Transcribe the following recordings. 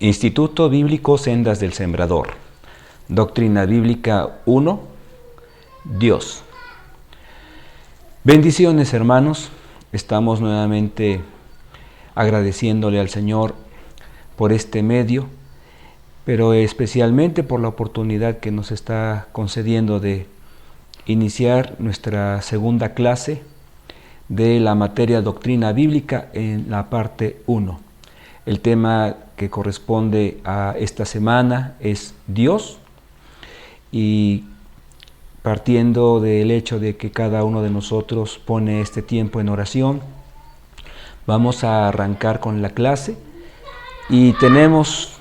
Instituto Bíblico Sendas del Sembrador. Doctrina Bíblica 1. Dios. Bendiciones, hermanos. Estamos nuevamente agradeciéndole al Señor por este medio, pero especialmente por la oportunidad que nos está concediendo de iniciar nuestra segunda clase de la materia Doctrina Bíblica en la parte 1. El tema que corresponde a esta semana es Dios, y partiendo del hecho de que cada uno de nosotros pone este tiempo en oración, vamos a arrancar con la clase y tenemos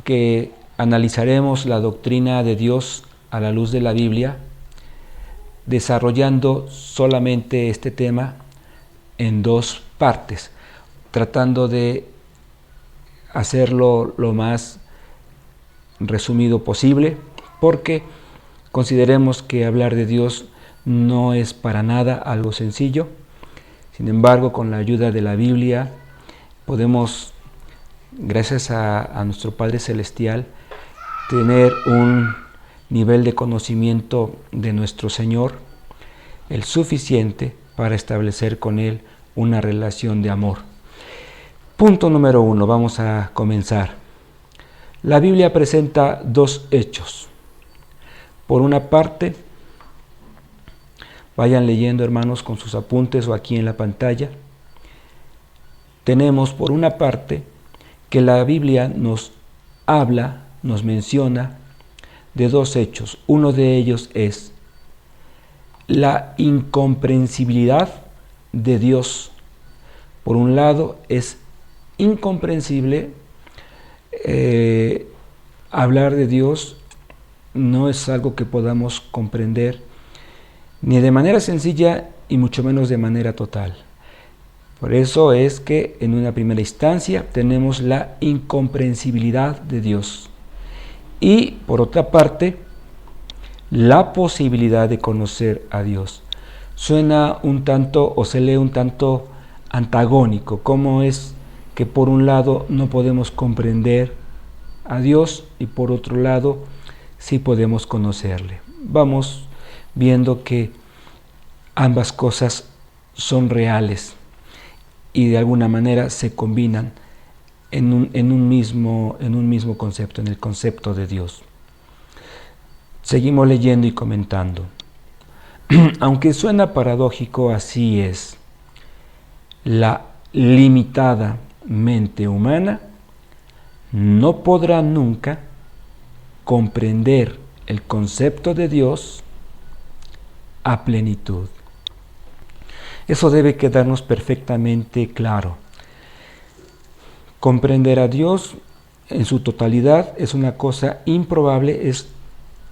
que analizaremos la doctrina de Dios a la luz de la Biblia, desarrollando solamente este tema en dos partes, tratando de hacerlo lo más resumido posible, porque consideremos que hablar de Dios no es para nada algo sencillo. Sin embargo, con la ayuda de la Biblia podemos, gracias a nuestro Padre Celestial, tener un nivel de conocimiento de nuestro Señor, el suficiente para establecer con Él una relación de amor. Punto número 1, vamos a comenzar. La Biblia presenta dos hechos. Por una parte, vayan leyendo, hermanos, con sus apuntes o aquí en la pantalla. Tenemos por una parte que la Biblia nos habla, nos menciona de dos hechos. Uno de ellos es la incomprensibilidad de Dios. Por un lado, es incomprensible hablar de Dios, no es algo que podamos comprender ni de manera sencilla y mucho menos de manera total. Por eso es que en una primera instancia tenemos la incomprensibilidad de Dios y por otra parte la posibilidad de conocer a Dios. Suena un tanto o se lee un tanto antagónico. ¿Cómo es que por un lado no podemos comprender a Dios y por otro lado sí podemos conocerle? Vamos viendo que ambas cosas son reales y de alguna manera se combinan en un mismo concepto, en el concepto de Dios. Seguimos leyendo y comentando. Aunque suena paradójico, así es. La limitada mente humana no podrá nunca comprender el concepto de Dios a plenitud. Eso debe quedarnos perfectamente claro. Comprender a Dios en su totalidad es una cosa improbable, es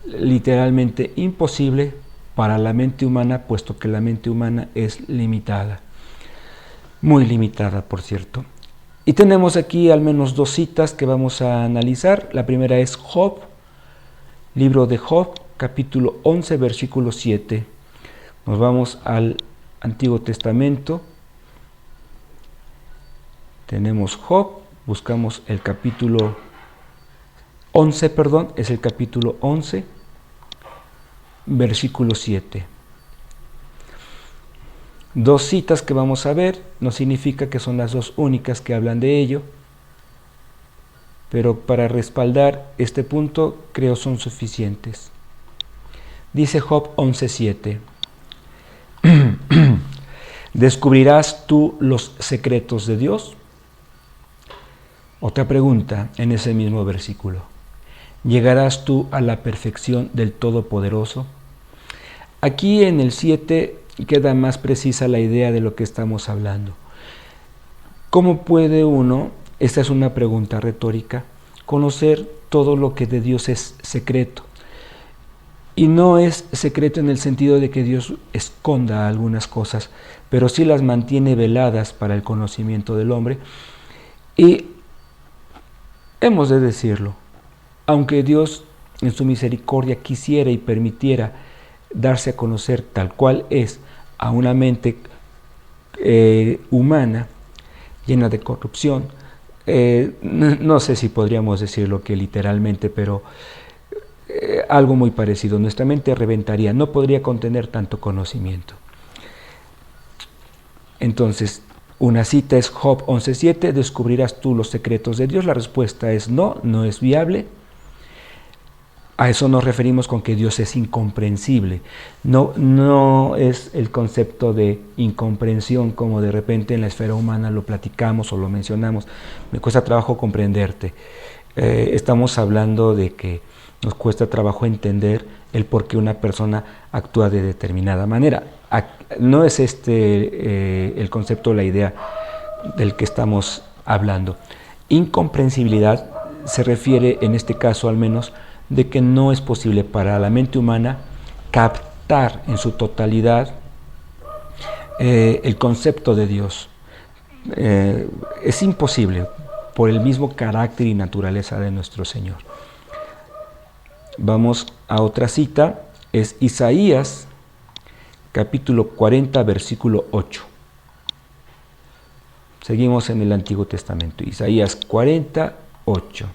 literalmente imposible para la mente humana, puesto que la mente humana es limitada. Muy limitada, por cierto. Y tenemos aquí al menos dos citas que vamos a analizar. La primera es Job, libro de Job, capítulo 11, versículo 7. Nos vamos al Antiguo Testamento. Tenemos Job, buscamos el capítulo 11, es el capítulo 11, versículo 7. Dos citas que vamos a ver, no significa que son las dos únicas que hablan de ello, pero para respaldar este punto creo son suficientes. Dice Job 11:7, ¿descubrirás tú los secretos de Dios? Otra pregunta en ese mismo versículo, ¿llegarás tú a la perfección del Todopoderoso? Aquí en el 7 queda más precisa la idea de lo que estamos hablando. ¿Cómo puede uno, esta es una pregunta retórica, conocer todo lo que de Dios es secreto? Y no es secreto en el sentido de que Dios esconda algunas cosas, pero sí las mantiene veladas para el conocimiento del hombre. Y hemos de decirlo, aunque Dios en su misericordia quisiera y permitiera darse a conocer tal cual es a una mente humana llena de corrupción, no sé si podríamos decirlo que literalmente, pero algo muy parecido. Nuestra mente reventaría, no podría contener tanto conocimiento. Entonces, una cita es Job 11:7, ¿descubrirás tú los secretos de Dios? La respuesta es no, no es viable. A eso nos referimos con que Dios es incomprensible. No es el concepto de incomprensión como de repente en la esfera humana lo platicamos o lo mencionamos. Me cuesta trabajo comprenderte. Estamos hablando de que nos cuesta trabajo entender el por qué una persona actúa de determinada manera. No es el concepto, la idea del que estamos hablando. Incomprensibilidad se refiere, en este caso al menos, de que no es posible para la mente humana captar en su totalidad el concepto de Dios. Es imposible por el mismo carácter y naturaleza de nuestro Señor. Vamos a otra cita, es Isaías capítulo 40, versículo 8. Seguimos en el Antiguo Testamento, Isaías 40, 8.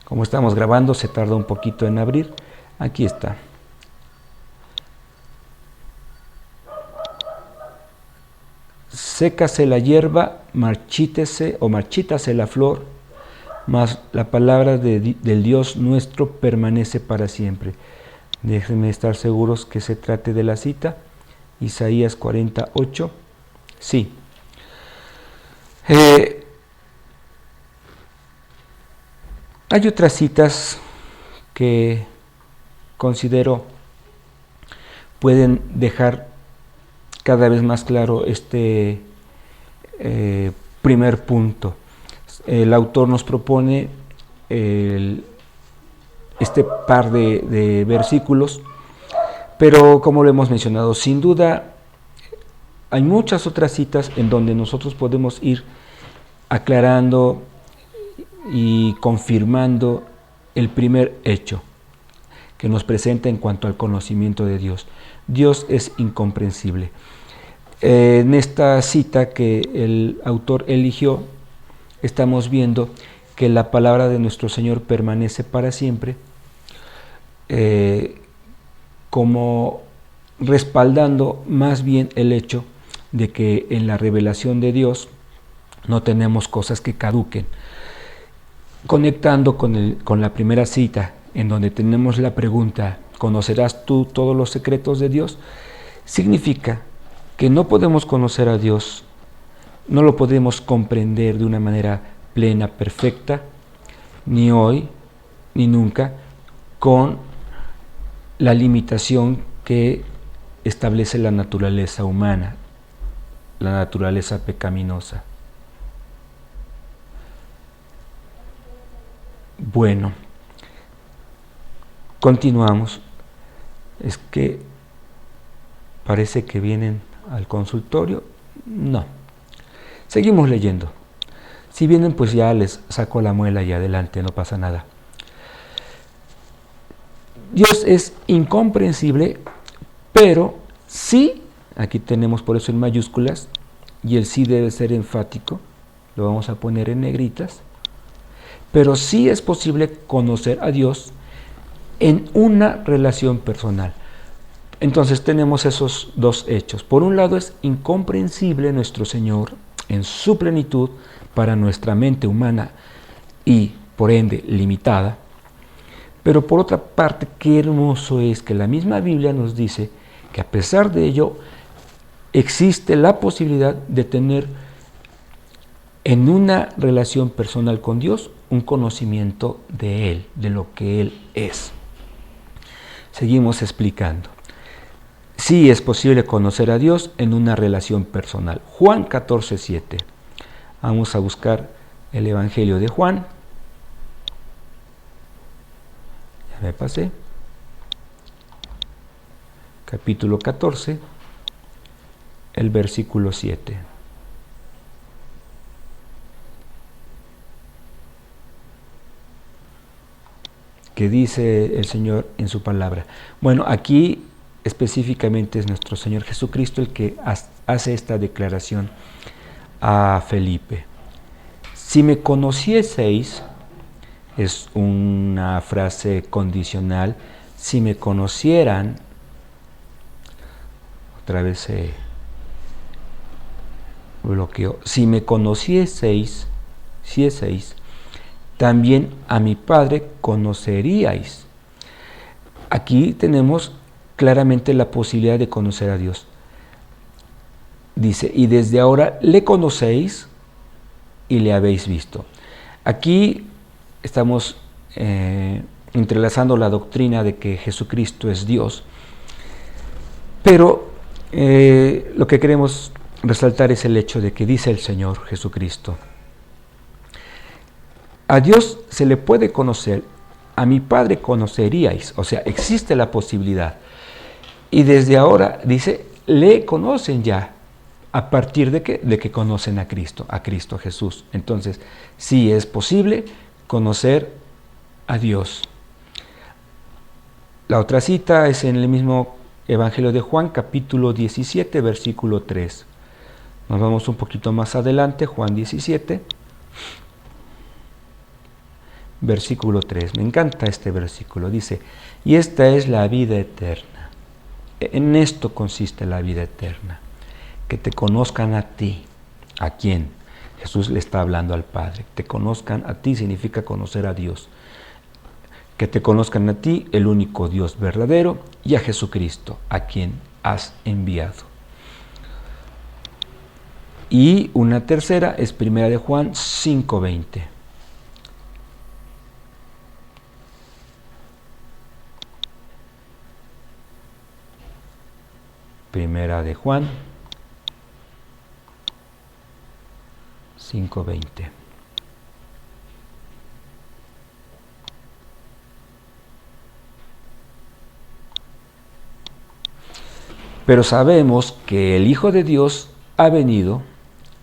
Como estamos grabando, se tarda un poquito en abrir. Aquí está. Sécase la hierba, marchítese o marchítase la flor, mas la palabra del Dios nuestro permanece para siempre. Déjenme estar seguros que se trate de la cita. Isaías 48. Sí. Hay otras citas que considero pueden dejar cada vez más claro este primer punto. El autor nos propone este par de versículos, pero como lo hemos mencionado, sin duda hay muchas otras citas en donde nosotros podemos ir aclarando y confirmando el primer hecho que nos presenta en cuanto al conocimiento de Dios. Dios es incomprensible. En esta cita que el autor eligió, estamos viendo que la palabra de nuestro Señor permanece para siempre, como respaldando más bien el hecho de que en la revelación de Dios no tenemos cosas que caduquen. Conectando con la primera cita, en donde tenemos la pregunta, ¿conocerás tú todos los secretos de Dios? Significa que no podemos conocer a Dios, no lo podemos comprender de una manera plena, perfecta, ni hoy, ni nunca, con la limitación que establece la naturaleza humana, la naturaleza pecaminosa. Bueno, continuamos. Es que parece que vienen al consultorio. No. Seguimos leyendo. Si vienen, pues ya les saco la muela y adelante, no pasa nada. Dios es incomprensible, pero sí, aquí tenemos por eso en mayúsculas, y el sí debe ser enfático, lo vamos a poner en negritas, pero sí es posible conocer a Dios en una relación personal. Entonces tenemos esos dos hechos. Por un lado, es incomprensible nuestro Señor en su plenitud para nuestra mente humana y por ende limitada. Pero por otra parte, qué hermoso es que la misma Biblia nos dice que a pesar de ello existe la posibilidad de tener en una relación personal con Dios un conocimiento de Él, de lo que Él es. Seguimos explicando. Sí es posible conocer a Dios en una relación personal. Juan 14:7. Vamos a buscar el Evangelio de Juan. Ya me pasé. Capítulo 14, el versículo 7. Que dice el Señor en su palabra. Bueno, aquí específicamente es nuestro Señor Jesucristo el que hace esta declaración a Felipe. Si me conocieseis, es una frase condicional, si me conocieran, otra vez se bloqueó, si me conocieseis, también a mi Padre conoceríais. Aquí tenemos claramente la posibilidad de conocer a Dios. Dice, y desde ahora le conocéis y le habéis visto. Aquí estamos entrelazando la doctrina de que Jesucristo es Dios, pero lo que queremos resaltar es el hecho de que dice el Señor Jesucristo: a Dios se le puede conocer, a mi Padre conoceríais, o sea, existe la posibilidad. Y desde ahora, dice, le conocen ya, a partir de que conocen a Cristo Jesús. Entonces, sí es posible conocer a Dios. La otra cita es en el mismo Evangelio de Juan, capítulo 17, versículo 3. Nos vamos un poquito más adelante, Juan 17, versículo 3. Me encanta este versículo. Dice, y esta es la vida eterna. En esto consiste la vida eterna, que te conozcan a ti. ¿A quién? Jesús le está hablando al Padre. Te conozcan a ti significa conocer a Dios. Que te conozcan a ti, el único Dios verdadero, y a Jesucristo, a quien has enviado. Y una tercera es 1 de Juan 5:20. Primera de Juan 5:20. Pero sabemos que el Hijo de Dios ha venido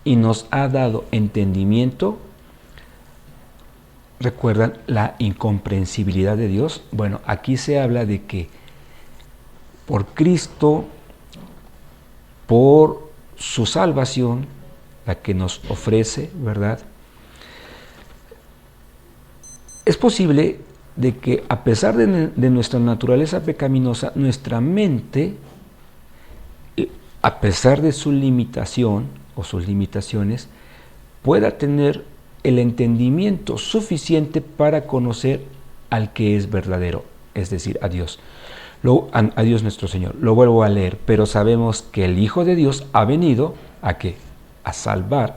y nos ha dado entendimiento. ¿Recuerdan la incomprensibilidad de Dios? Bueno, aquí se habla de que por Cristo, por su salvación, la que nos ofrece, ¿verdad? Es posible de que a pesar de nuestra naturaleza pecaminosa, nuestra mente, a pesar de su limitación o sus limitaciones, pueda tener el entendimiento suficiente para conocer al que es verdadero, es decir, a Dios. A Dios nuestro Señor. Lo vuelvo a leer, pero sabemos que el Hijo de Dios ha venido ¿a qué? A salvar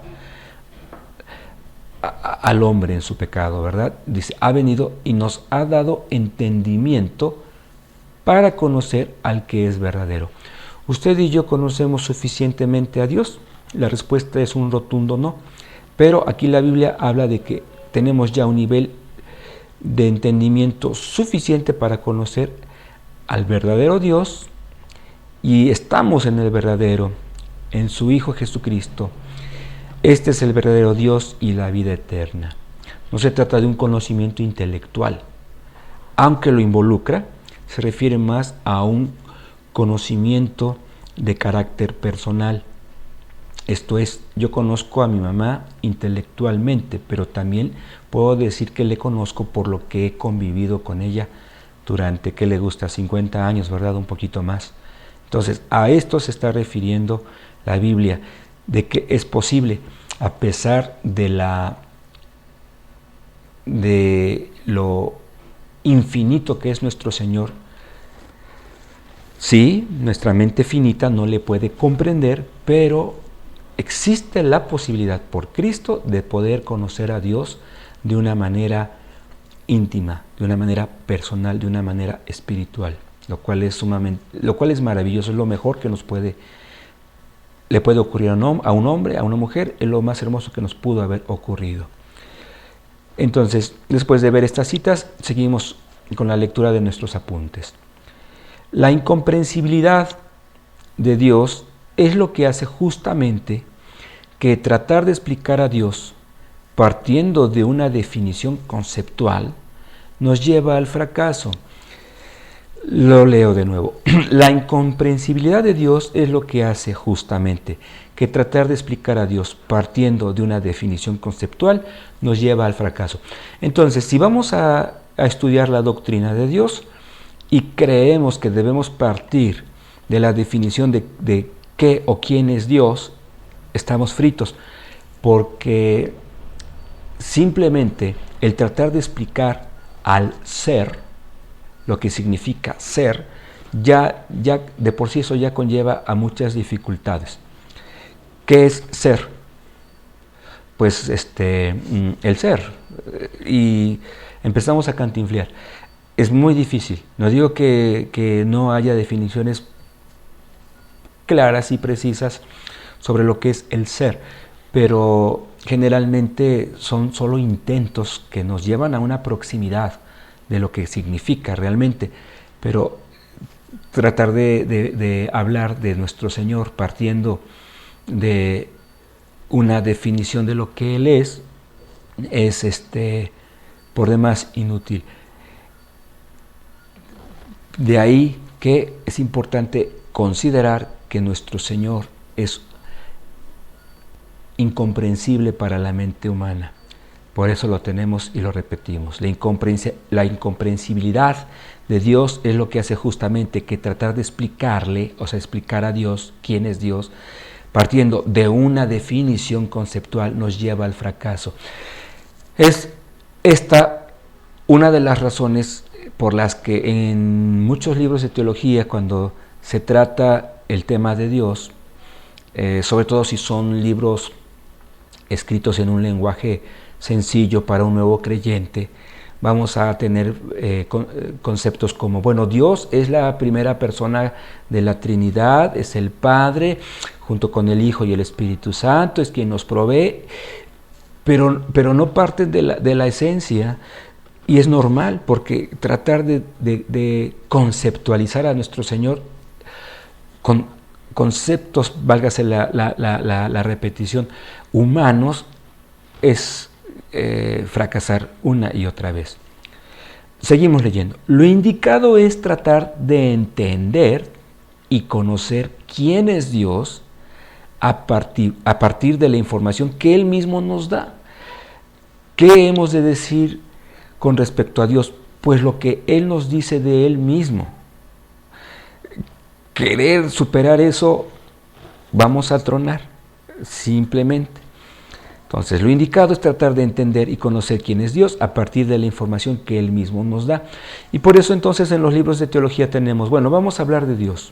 al hombre en su pecado, ¿verdad? Dice, ha venido y nos ha dado entendimiento para conocer al que es verdadero. ¿Usted y yo conocemos suficientemente a Dios? La respuesta es un rotundo no. Pero aquí la Biblia habla de que tenemos ya un nivel de entendimiento suficiente para conocer al verdadero Dios, y estamos en el verdadero, en su Hijo Jesucristo. Este es el verdadero Dios y la vida eterna. No se trata de un conocimiento intelectual, aunque lo involucra, se refiere más a un conocimiento de carácter personal. Esto es, yo conozco a mi mamá intelectualmente, pero también puedo decir que le conozco por lo que he convivido con ella durante, ¿qué le gusta? 50 años, ¿verdad? Un poquito más. Entonces, a esto se está refiriendo la Biblia, de que es posible, a pesar de lo infinito que es nuestro Señor. Sí, nuestra mente finita no le puede comprender, pero existe la posibilidad por Cristo de poder conocer a Dios de una manera íntima, de una manera personal, de una manera espiritual, lo cual es maravilloso, es lo mejor que le puede ocurrir a un hombre, a una mujer, es lo más hermoso que nos pudo haber ocurrido. Entonces, después de ver estas citas, seguimos con la lectura de nuestros apuntes. La incomprensibilidad de Dios es lo que hace justamente que tratar de explicar a Dios partiendo de una definición conceptual nos lleva al fracaso. Lo leo de nuevo. La incomprensibilidad de Dios es lo que hace justamente que tratar de explicar a Dios partiendo de una definición conceptual nos lleva al fracaso. Entonces, si vamos a estudiar la doctrina de Dios y creemos que debemos partir de la definición de qué o quién es Dios, estamos fritos, porque simplemente el tratar de explicar al ser, lo que significa ser, ya de por sí eso ya conlleva a muchas dificultades. ¿Qué es ser? Pues el ser. Y empezamos a cantinflear. Es muy difícil. No digo que no haya definiciones claras y precisas sobre lo que es el ser, pero generalmente son solo intentos que nos llevan a una proximidad de lo que significa realmente, pero tratar de hablar de nuestro Señor partiendo de una definición de lo que Él es por demás inútil. De ahí que es importante considerar que nuestro Señor es incomprensible para la mente humana. Por eso lo tenemos y lo repetimos. La incomprensibilidad de Dios es lo que hace justamente que tratar de explicarle, o sea, explicar a Dios quién es Dios, partiendo de una definición conceptual, nos lleva al fracaso. Es esta una de las razones por las que en muchos libros de teología, cuando se trata el tema de Dios, sobre todo si son libros escritos en un lenguaje sencillo para un nuevo creyente, vamos a tener conceptos como, bueno, Dios es la primera persona de la Trinidad, es el Padre, junto con el Hijo y el Espíritu Santo, es quien nos provee, pero no parten de la esencia, y es normal, porque tratar de conceptualizar a nuestro Señor con conceptos, válgase la repetición, humanos, es fracasar una y otra vez. Seguimos leyendo. Lo indicado es tratar de entender y conocer quién es Dios a partir de la información que Él mismo nos da. ¿Qué hemos de decir con respecto a Dios? Pues lo que Él nos dice de Él mismo. Querer superar eso, vamos a tronar, simplemente. Entonces, lo indicado es tratar de entender y conocer quién es Dios a partir de la información que Él mismo nos da. Y por eso entonces en los libros de teología tenemos, bueno, vamos a hablar de Dios.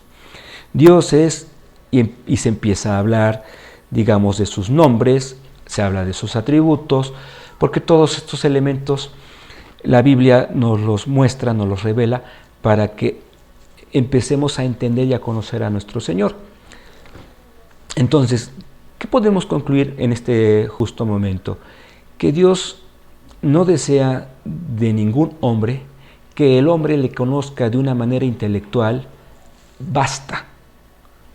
Dios es, y se empieza a hablar, digamos, de sus nombres, se habla de sus atributos, porque todos estos elementos la Biblia nos los muestra, nos los revela, para que empecemos a entender y a conocer a nuestro Señor. Entonces, ¿qué podemos concluir en este justo momento? Que Dios no desea de ningún hombre que el hombre le conozca de una manera intelectual, basta,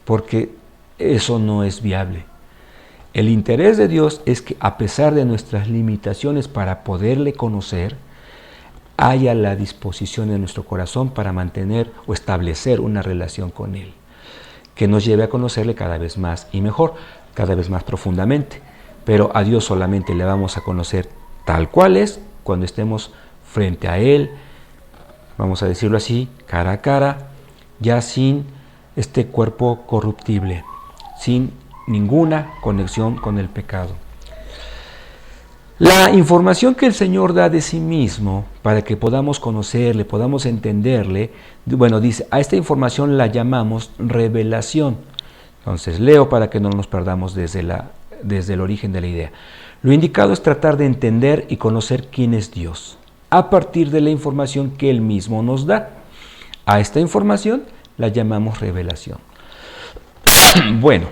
porque eso no es viable. El interés de Dios es que a pesar de nuestras limitaciones para poderle conocer, haya la disposición en nuestro corazón para mantener o establecer una relación con Él, que nos lleve a conocerle cada vez más y mejor, cada vez más profundamente. Pero a Dios solamente le vamos a conocer tal cual es cuando estemos frente a Él, vamos a decirlo así, cara a cara, ya sin este cuerpo corruptible, sin ninguna conexión con el pecado. La información que el Señor da de sí mismo para que podamos conocerle, podamos entenderle, bueno, dice, a esta información la llamamos revelación. Entonces, leo para que no nos perdamos desde el origen de la idea. Lo indicado es tratar de entender y conocer quién es Dios, a partir de la información que Él mismo nos da. A esta información la llamamos revelación. Bueno,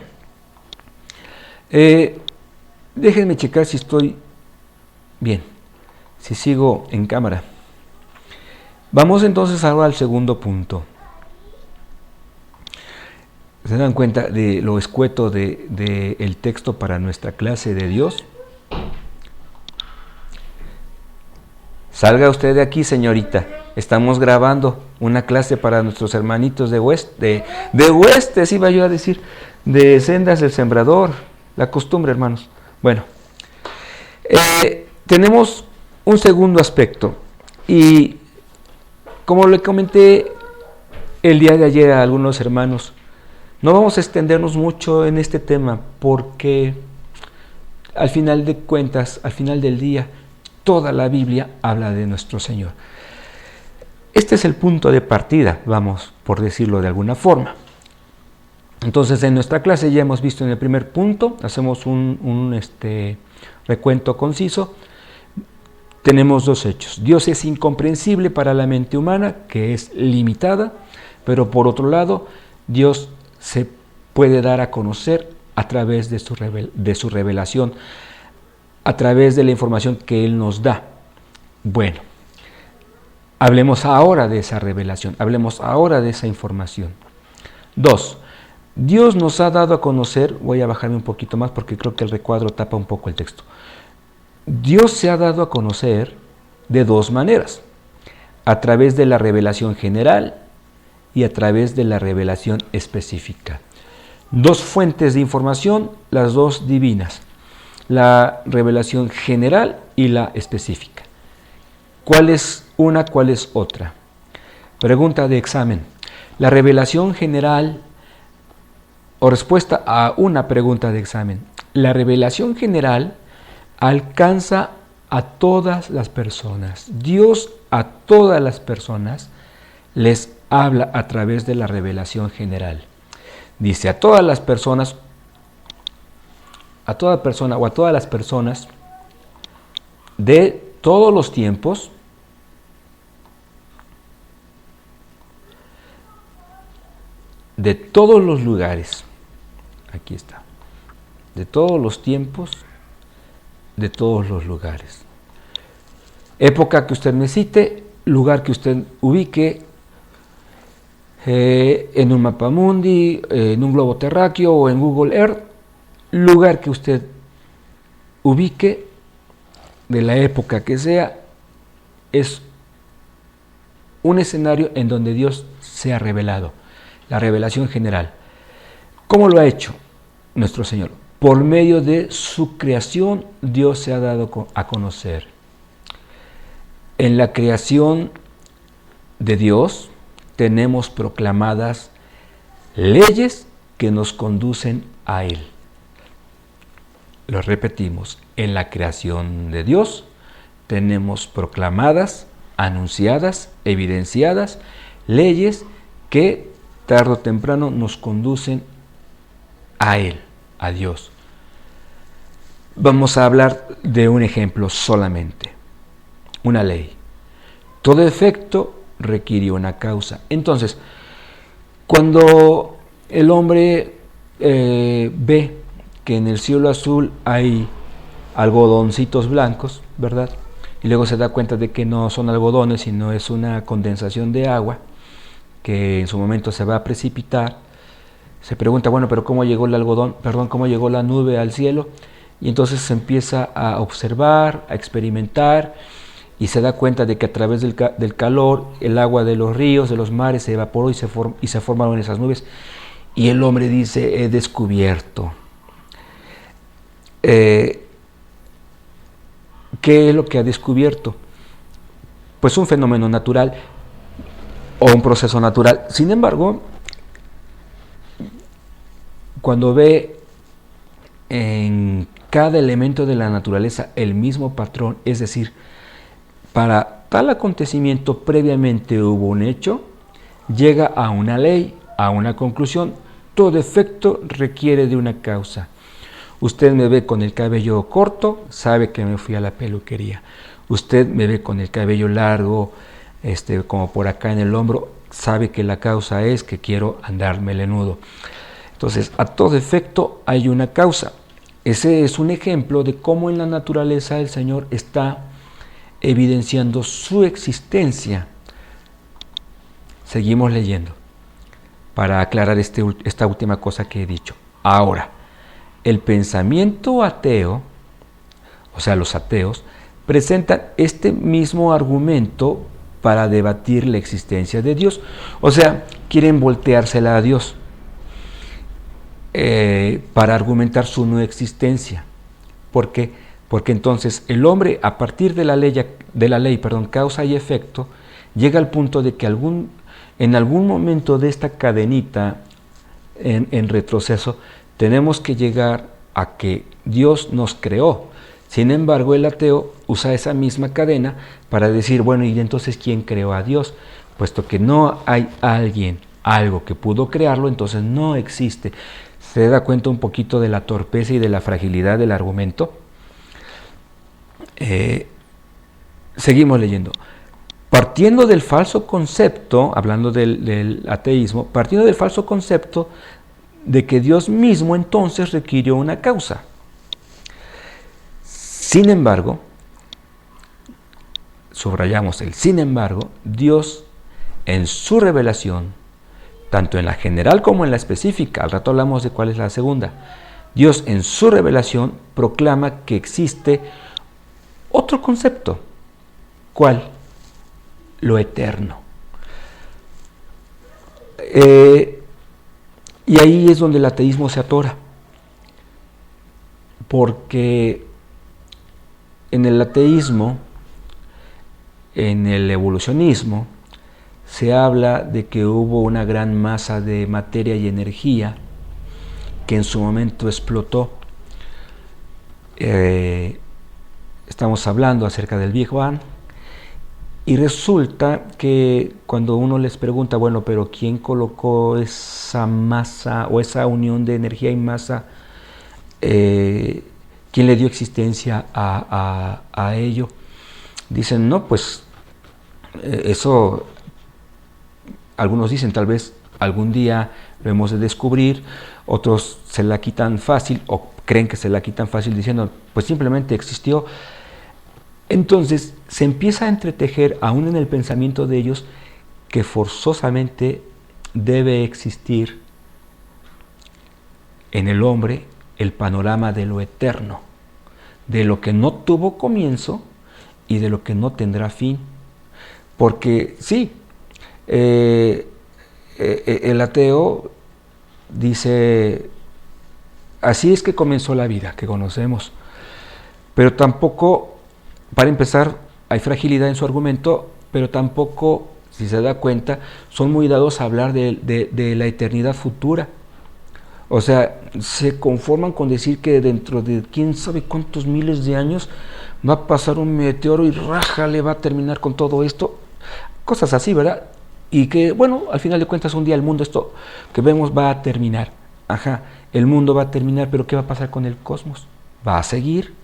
déjenme checar si estoy bien, si sigo en cámara. Vamos entonces ahora al segundo punto. ¿Se dan cuenta de lo escueto del texto para nuestra clase de Dios? Salga usted de aquí, señorita. Estamos grabando una clase para nuestros hermanitos de huestes, iba yo a decir, de sendas del sembrador, la costumbre, hermanos. Bueno, tenemos un segundo aspecto, y como le comenté el día de ayer a algunos hermanos, no vamos a extendernos mucho en este tema, porque al final de cuentas, al final del día, toda la Biblia habla de nuestro Señor. Este es el punto de partida, vamos, por decirlo de alguna forma. Entonces, en nuestra clase ya hemos visto en el primer punto, hacemos un recuento conciso. Tenemos dos hechos. Dios es incomprensible para la mente humana, que es limitada, pero por otro lado, Dios se puede dar a conocer a través de su revelación, a través de la información que Él nos da. Bueno, hablemos ahora de esa revelación, hablemos ahora de esa información. 2. Dios nos ha dado a conocer, voy a bajarme un poquito más porque creo que el recuadro tapa un poco el texto. Dios se ha dado a conocer de dos maneras, a través de la revelación general y a través de la revelación específica. Dos fuentes de información, las dos divinas, la revelación general y la específica. ¿Cuál es una, cuál es otra? Pregunta de examen. La revelación general, o respuesta a una pregunta de examen. La revelación general alcanza a todas las personas. Dios a todas las personas les habla a través de la revelación general. Dice a todas las personas, a toda persona o a todas las personas de todos los tiempos, de todos los lugares. Aquí está. De todos los tiempos, de todos los lugares. Época que usted me cite, lugar que usted ubique, en un mapamundi, en un globo terráqueo o en Google Earth, lugar que usted ubique, de la época que sea, es un escenario en donde Dios se ha revelado, la revelación general. ¿Cómo lo ha hecho nuestro Señor? Por medio de su creación, Dios se ha dado a conocer. En la creación de Dios tenemos proclamadas leyes que nos conducen a Él. Lo repetimos, en la creación de Dios tenemos proclamadas, anunciadas, evidenciadas leyes que tarde o temprano nos conducen a Él, a Dios. Vamos a hablar de un ejemplo solamente, una ley. Todo efecto requiere una causa. Entonces, cuando el hombre ve que en el cielo azul hay algodoncitos blancos, ¿verdad? Y luego se da cuenta de que no son algodones, sino es una condensación de agua que en su momento se va a precipitar. Se pregunta, bueno, pero ¿cómo llegó el algodón? Perdón, ¿cómo llegó la nube al cielo? Y entonces se empieza a observar, a experimentar, y se da cuenta de que a través del calor, el agua de los ríos, de los mares, se evaporó y se formaron esas nubes. Y el hombre dice, he descubierto. ¿Qué es lo que ha descubierto? Pues un fenómeno natural o un proceso natural. Sin embargo, cuando ve en cada elemento de la naturaleza el mismo patrón, es decir, para tal acontecimiento previamente hubo un hecho, llega a una ley, a una conclusión. Todo efecto requiere de una causa. Usted me ve con el cabello corto, sabe que me fui a la peluquería. Usted me ve con el cabello largo, como por acá en el hombro, sabe que la causa es que quiero andar melenudo. Entonces, a todo efecto hay una causa. Ese es un ejemplo de cómo en la naturaleza el Señor está evidenciando su existencia. Seguimos leyendo para aclarar esta última cosa que he dicho. Ahora, el pensamiento ateo, o sea, los ateos, presentan este mismo argumento para debatir la existencia de Dios. O sea, quieren volteársela a Dios para argumentar su no existencia. ¿Por qué? Porque entonces el hombre, a partir de la ley, causa y efecto, llega al punto de que en algún momento de esta cadenita en retroceso, tenemos que llegar a que Dios nos creó. Sin embargo, el ateo usa esa misma cadena para decir, bueno, ¿y entonces quién creó a Dios? Puesto que no hay algo que pudo crearlo, entonces no existe. ¿Se da cuenta un poquito de la torpeza y de la fragilidad del argumento? Seguimos leyendo. Partiendo del falso concepto, hablando del ateísmo, partiendo del falso concepto de que Dios mismo entonces requirió una causa. Sin embargo, subrayamos el sin embargo, Dios en su revelación, tanto en la general como en la específica, al rato hablamos de cuál es la segunda, Dios en su revelación proclama que existe otro concepto. ¿Cuál? Lo eterno. Y ahí es donde el ateísmo se atora, porque en el ateísmo, en el evolucionismo, se habla de que hubo una gran masa de materia y energía que en su momento explotó. Estamos hablando acerca del Big Bang, y resulta que cuando uno les pregunta, bueno, pero ¿quién colocó esa masa o esa unión de energía y masa? ¿Quién le dio existencia a ello? Dicen, no, pues eso, algunos dicen, tal vez algún día lo hemos de descubrir, otros se la quitan fácil o creen que se la quitan fácil diciendo, pues simplemente existió. Entonces se empieza a entretejer aún en el pensamiento de ellos que forzosamente debe existir en el hombre el panorama de lo eterno, de lo que no tuvo comienzo y de lo que no tendrá fin. Porque sí, el ateo dice, así es que comenzó la vida que conocemos, pero tampoco, para empezar, hay fragilidad en su argumento, pero tampoco, si se da cuenta, son muy dados a hablar de la eternidad futura. O sea, se conforman con decir que dentro de quién sabe cuántos miles de años va a pasar un meteoro y rájale, va a terminar con todo esto. Cosas así, ¿verdad? Y que, bueno, al final de cuentas un día el mundo, esto que vemos, va a terminar. Ajá, el mundo va a terminar, pero ¿qué va a pasar con el cosmos? ¿Va a seguir?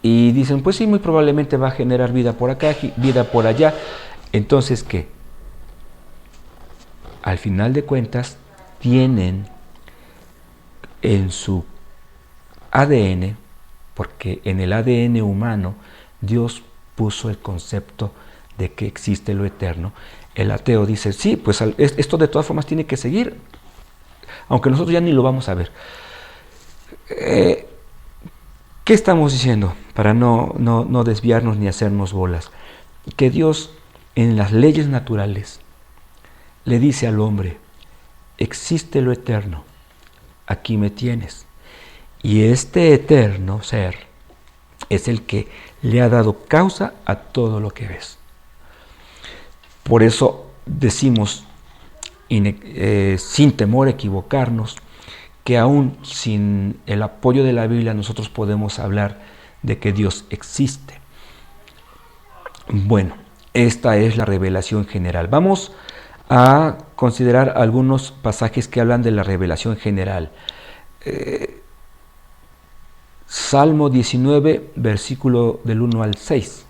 Y dicen, pues sí, muy probablemente va a generar vida por acá, vida por allá. Entonces, ¿qué? Al final de cuentas, tienen en su ADN, porque en el ADN humano Dios puso el concepto de que existe lo eterno. El ateo dice, sí, pues esto de todas formas tiene que seguir, aunque nosotros ya ni lo vamos a ver. ¿Qué estamos diciendo? Para no desviarnos ni hacernos bolas. Que Dios, en las leyes naturales, le dice al hombre, existe lo eterno, aquí me tienes. Y este eterno ser es el que le ha dado causa a todo lo que ves. Por eso decimos, sin temor a equivocarnos, que aún sin el apoyo de la Biblia nosotros podemos hablar de que Dios existe. Bueno, esta es la revelación general. Vamos a considerar algunos pasajes que hablan de la revelación general. Salmo 19, versículo del 1 al 6.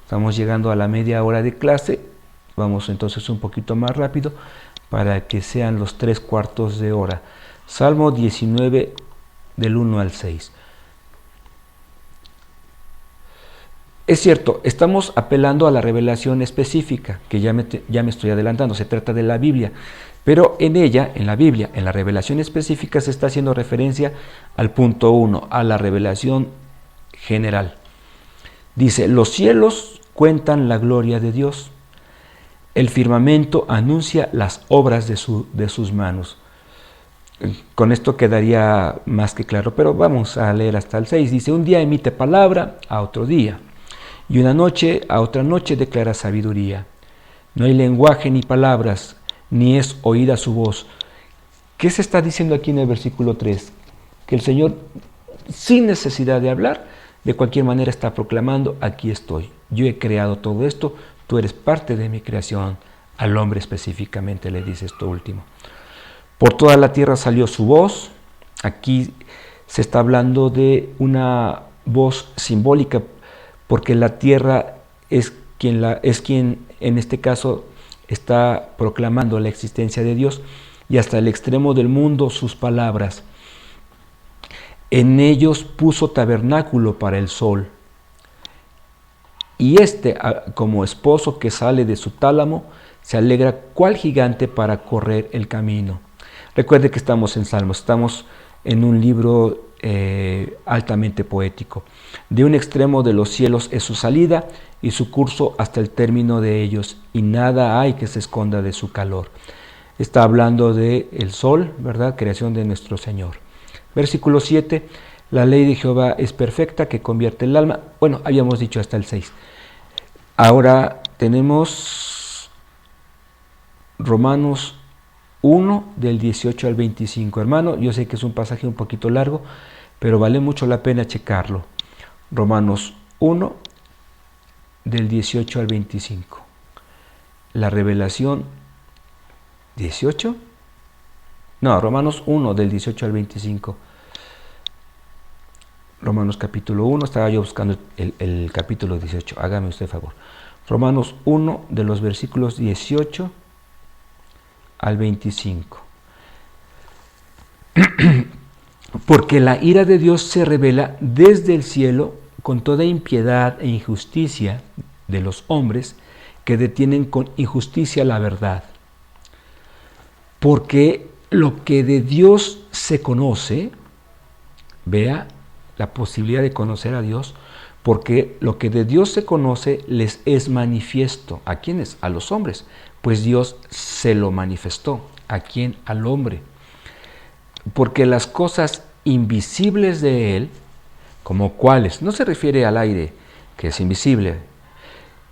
Estamos llegando a la media hora de clase. Vamos entonces un poquito más rápido para que sean los 3/4 de hora. Salmo 19, del 1 al 6. Es cierto, estamos apelando a la revelación específica, que ya me estoy adelantando, se trata de la Biblia, pero en ella, en la Biblia, en la revelación específica se está haciendo referencia al punto 1, a la revelación general. Dice, los cielos cuentan la gloria de Dios, el firmamento anuncia las obras de sus manos. Con esto quedaría más que claro, pero vamos a leer hasta el 6. Dice, un día emite palabra a otro día, y una noche a otra noche declara sabiduría. No hay lenguaje ni palabras, ni es oída su voz. ¿Qué se está diciendo aquí en el versículo 3? Que el Señor, sin necesidad de hablar, de cualquier manera está proclamando, aquí estoy. Yo he creado todo esto, tú eres parte de mi creación. Al hombre específicamente le dice esto último. Por toda la tierra salió su voz. Aquí se está hablando de una voz simbólica, porque la tierra es quien en este caso está proclamando la existencia de Dios, y hasta el extremo del mundo sus palabras. En ellos puso tabernáculo para el sol, y como esposo que sale de su tálamo, se alegra cual gigante para correr el camino. Recuerde que estamos en Salmos, estamos en un libro altamente poético. De un extremo de los cielos es su salida y su curso hasta el término de ellos, y nada hay que se esconda de su calor. Está hablando del sol, ¿verdad? Creación de nuestro Señor. Versículo 7, la ley de Jehová es perfecta, que convierte el alma. Bueno, habíamos dicho hasta el 6. Ahora tenemos Romanos 1, del 18 al 25. Hermano, yo sé que es un pasaje un poquito largo, pero vale mucho la pena checarlo. Romanos 1, del 18 al 25. La revelación 18. No, Romanos 1, del 18 al 25. Romanos capítulo 1, estaba yo buscando el capítulo 18, hágame usted favor. Romanos 1, de los versículos 18 al 25. Porque la ira de Dios se revela desde el cielo con toda impiedad e injusticia de los hombres que detienen con injusticia la verdad. Porque lo que de Dios se conoce, vea la posibilidad de conocer a Dios, porque lo que de Dios se conoce les es manifiesto. ¿A quiénes? A los hombres. Pues Dios se lo manifestó. ¿A quién? Al hombre. Porque las cosas invisibles de Él, como cuáles, no se refiere al aire, que es invisible,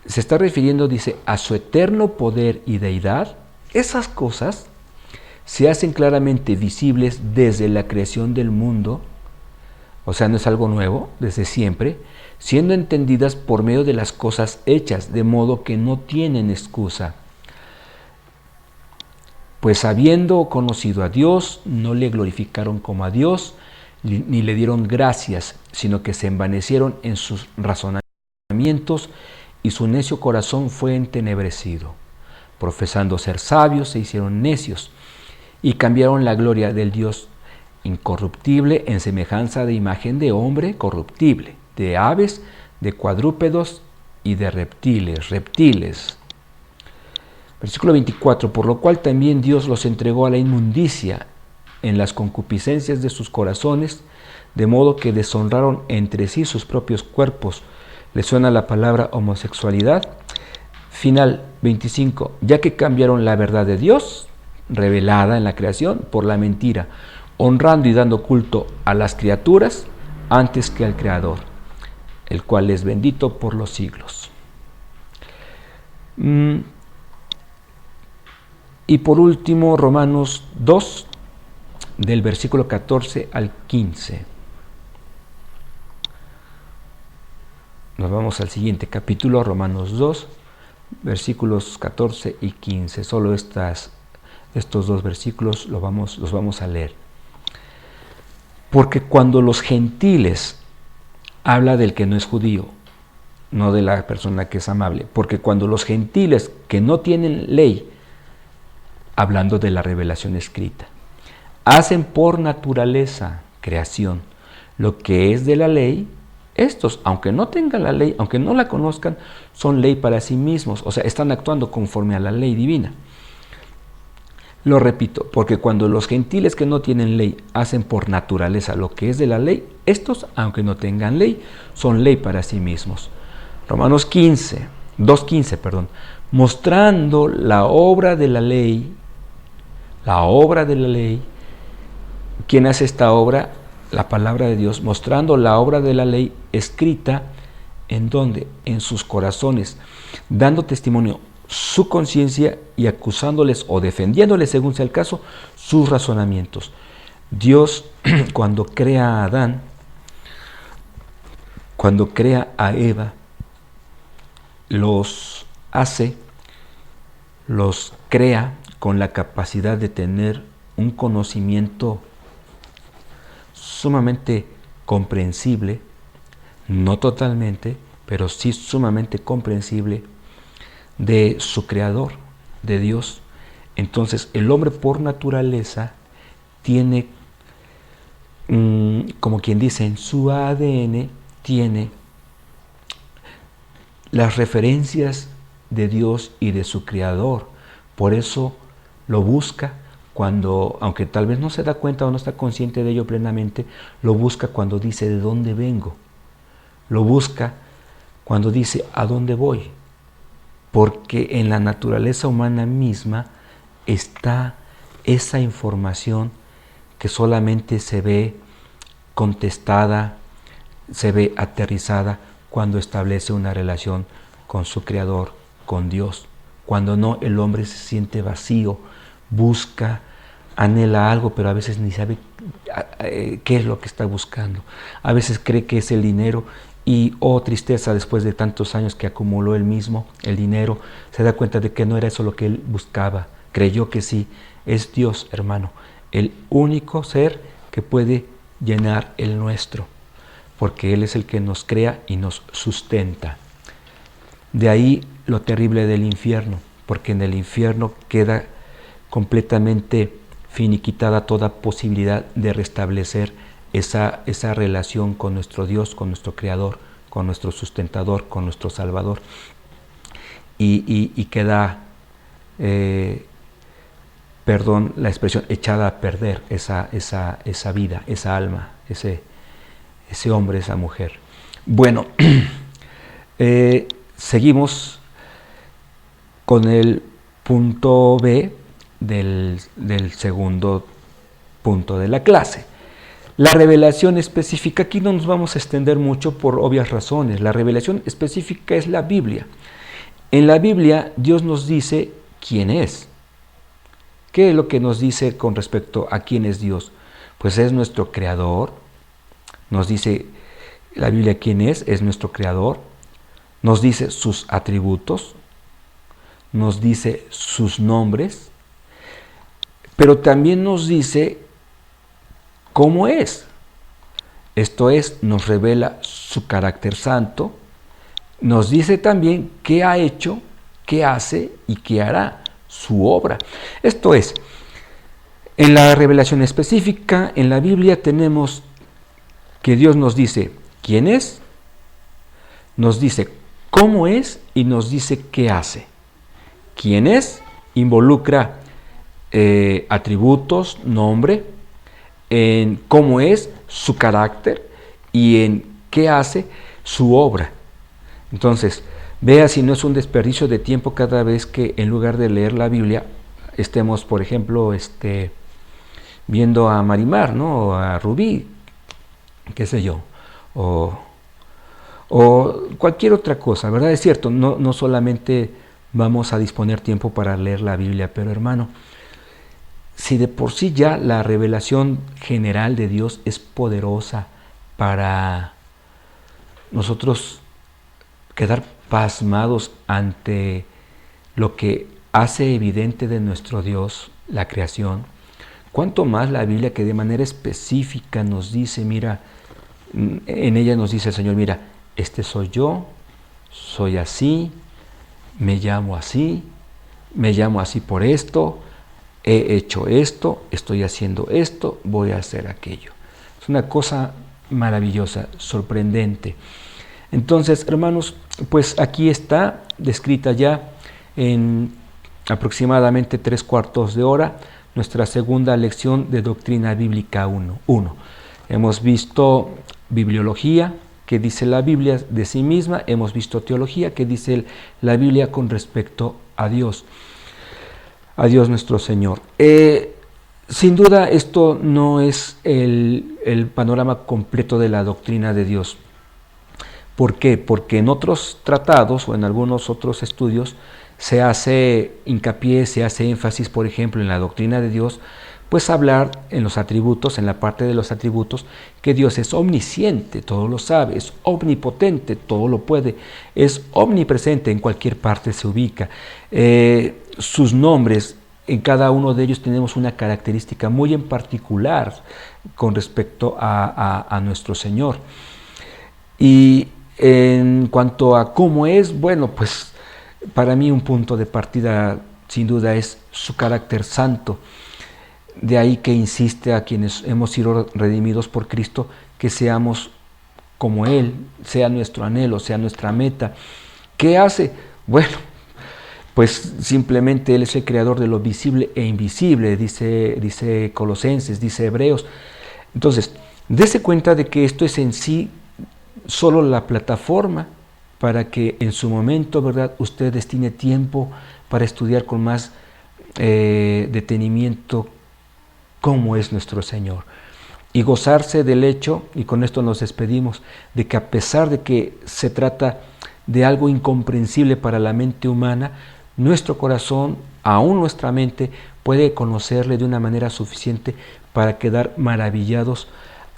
se está refiriendo, dice, a su eterno poder y deidad. Esas cosas se hacen claramente visibles desde la creación del mundo, o sea, no es algo nuevo, desde siempre, siendo entendidas por medio de las cosas hechas, de modo que no tienen excusa. Pues habiendo conocido a Dios, no le glorificaron como a Dios, ni le dieron gracias, sino que se envanecieron en sus razonamientos, y su necio corazón fue entenebrecido. Profesando ser sabios, se hicieron necios, y cambiaron la gloria del Dios incorruptible en semejanza de imagen de hombre corruptible, de aves, de cuadrúpedos y de reptiles. Versículo 24, por lo cual también Dios los entregó a la inmundicia en las concupiscencias de sus corazones, de modo que deshonraron entre sí sus propios cuerpos. ¿Le suena la palabra homosexualidad? Final 25, ya que cambiaron la verdad de Dios, revelada en la creación, por la mentira, honrando y dando culto a las criaturas antes que al Creador, el cual es bendito por los siglos. Y por último, Romanos 2, del versículo 14 al 15. Nos vamos al siguiente capítulo, Romanos 2, versículos 14 y 15. Solo estos dos versículos los vamos a leer. Porque cuando los gentiles, habla del que no es judío, no de la persona que es amable, porque cuando los gentiles que no tienen ley, hablando de la revelación escrita, hacen por naturaleza, creación, lo que es de la ley, estos, aunque no tengan la ley, aunque no la conozcan, son ley para sí mismos, o sea, están actuando conforme a la ley divina. Lo repito, porque cuando los gentiles que no tienen ley hacen por naturaleza lo que es de la ley, estos, aunque no tengan ley, son ley para sí mismos. Romanos 2:15, perdón, mostrando la obra de la ley. ¿Quién hace esta obra? La palabra de Dios, mostrando la obra de la ley escrita, ¿en dónde? En sus corazones, dando testimonio su conciencia y acusándoles o defendiéndoles, según sea el caso, sus razonamientos. Dios, cuando crea a Adán, cuando crea a Eva, los crea con la capacidad de tener un conocimiento sumamente comprensible, no totalmente, pero sí sumamente comprensible, de su creador, de Dios. Entonces el hombre por naturaleza tiene, como quien dice, en su ADN tiene las referencias de Dios y de su creador. Por eso lo busca cuando, aunque tal vez no se da cuenta o no está consciente de ello plenamente, lo busca cuando dice de dónde vengo, lo busca cuando dice a dónde voy, porque en la naturaleza humana misma está esa información que solamente se ve contestada, se ve aterrizada cuando establece una relación con su creador, con Dios. Cuando no, el hombre se siente vacío, busca, anhela algo, pero a veces ni sabe qué es lo que está buscando. A veces cree que es el dinero y, oh tristeza, después de tantos años que acumuló él mismo el dinero, se da cuenta de que no era eso lo que él buscaba. Creyó que sí. Es Dios, hermano, el único ser que puede llenar el nuestro, porque Él es el que nos crea y nos sustenta. De ahí lo terrible del infierno, porque en el infierno queda completamente finiquitada toda posibilidad de restablecer esa relación con nuestro Dios, con nuestro Creador, con nuestro sustentador, con nuestro Salvador. Y queda, perdón la expresión, echada a perder esa vida, esa alma, ese hombre, esa mujer. Bueno, seguimos con el punto B del segundo punto de la clase. La revelación específica, aquí no nos vamos a extender mucho por obvias razones. La revelación específica es la Biblia. En la Biblia Dios nos dice quién es. ¿Qué es lo que nos dice con respecto a quién es Dios? Pues es nuestro Creador. Nos dice la Biblia quién es nuestro Creador. Nos dice sus atributos, nos dice sus nombres, pero también nos dice cómo es. Esto es, nos revela su carácter santo, nos dice también qué ha hecho, qué hace y qué hará, su obra. Esto es, en la revelación específica, en la Biblia tenemos que Dios nos dice quién es, nos dice cómo es y nos dice qué hace. Quién es involucra atributos, nombre, en cómo es su carácter y en qué hace su obra. Entonces, vea si no es un desperdicio de tiempo cada vez que en lugar de leer la Biblia estemos, por ejemplo, viendo a Marimar, ¿no? O a Rubí, qué sé yo, o cualquier otra cosa, ¿verdad? Es cierto, no solamente vamos a disponer tiempo para leer la Biblia, pero hermano, si de por sí ya la revelación general de Dios es poderosa para nosotros quedar pasmados ante lo que hace evidente de nuestro Dios, la creación, cuánto más la Biblia que de manera específica nos dice, mira, en ella nos dice el Señor, mira, este soy yo, soy así, me llamo así por esto, he hecho esto, estoy haciendo esto, voy a hacer aquello. Es una cosa maravillosa, sorprendente. Entonces, hermanos, pues aquí está descrita ya en aproximadamente 3/4 de hora nuestra segunda lección de Doctrina Bíblica 1. Hemos visto bibliología, qué dice la Biblia de sí misma, hemos visto teología, qué dice la Biblia con respecto a Dios nuestro Señor. Sin duda esto no es el panorama completo de la doctrina de Dios. ¿Por qué? Porque en otros tratados o en algunos otros estudios se hace hincapié, se hace énfasis, por ejemplo, en la doctrina de Dios, pues hablar en los atributos, en la parte de los atributos, que Dios es omnisciente, todo lo sabe, es omnipotente, todo lo puede, es omnipresente, en cualquier parte se ubica. Sus nombres, en cada uno de ellos tenemos una característica muy en particular con respecto a nuestro Señor. Y en cuanto a cómo es, bueno, pues para mí un punto de partida sin duda es su carácter santo. De ahí que insiste a quienes hemos sido redimidos por Cristo que seamos como Él, sea nuestro anhelo, sea nuestra meta. ¿Qué hace? Bueno, pues simplemente Él es el creador de lo visible e invisible, dice Colosenses, dice Hebreos. Entonces, dése cuenta de que esto es en sí solo la plataforma para que en su momento, ¿verdad?, usted destine tiempo para estudiar con más detenimiento cómo es nuestro Señor. Y gozarse del hecho, y con esto nos despedimos, de que a pesar de que se trata de algo incomprensible para la mente humana, nuestro corazón, aún nuestra mente, puede conocerle de una manera suficiente para quedar maravillados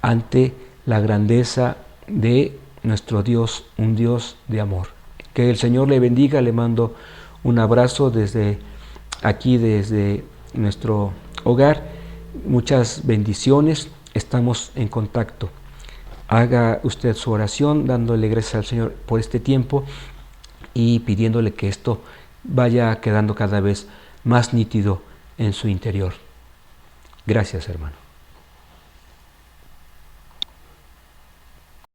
ante la grandeza de nuestro Dios, un Dios de amor. Que el Señor le bendiga, le mando un abrazo desde aquí, desde nuestro hogar. Muchas bendiciones, estamos en contacto. Haga usted su oración dándole gracias al Señor por este tiempo y pidiéndole que esto vaya quedando cada vez más nítido en su interior. Gracias, hermano.